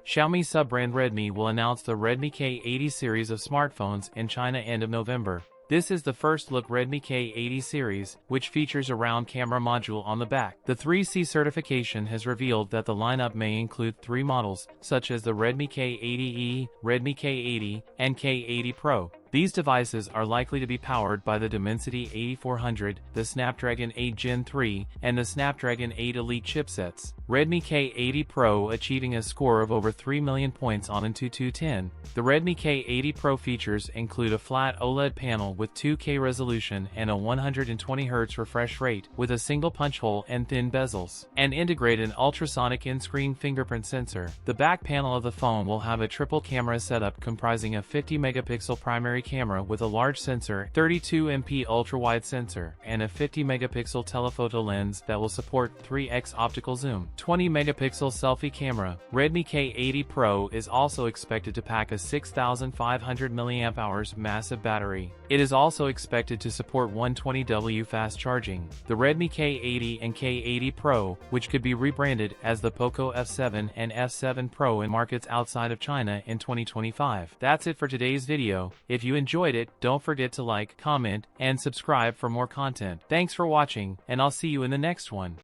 Xiaomi sub-brand Redmi will announce the Redmi K80 series of smartphones in China end of November. This is the first look Redmi K80 series, which features a round camera module on the back. The 3C certification has revealed that the lineup may include 3 models, such as the Redmi K80e, Redmi K80, and K80 Pro. These devices are likely to be powered by the Dimensity 8400, the Snapdragon 8 Gen 3, and the Snapdragon 8 Elite chipsets. Redmi K80 Pro achieving a score of over 3 million points on AnTuTu 10. The Redmi K80 Pro features include a flat OLED panel with 2K resolution and a 120Hz refresh rate with a single punch hole and thin bezels, and integrate an ultrasonic in-screen fingerprint sensor. The back panel of the phone will have a triple camera setup comprising a 50-megapixel primary camera with a large sensor, 32MP ultra-wide sensor, and a 50-megapixel telephoto lens that will support 3x optical zoom. 20-megapixel selfie camera. Redmi K80 Pro is also expected to pack a 6,500 mAh massive battery. It is also expected to support 120W fast charging. The Redmi K80 and K80 Pro, which could be rebranded as the Poco F7 and F7 Pro in markets outside of China in 2025. That's it for today's video. If you enjoyed it, don't forget to like, comment, and subscribe for more content. Thanks for watching, and I'll see you in the next one.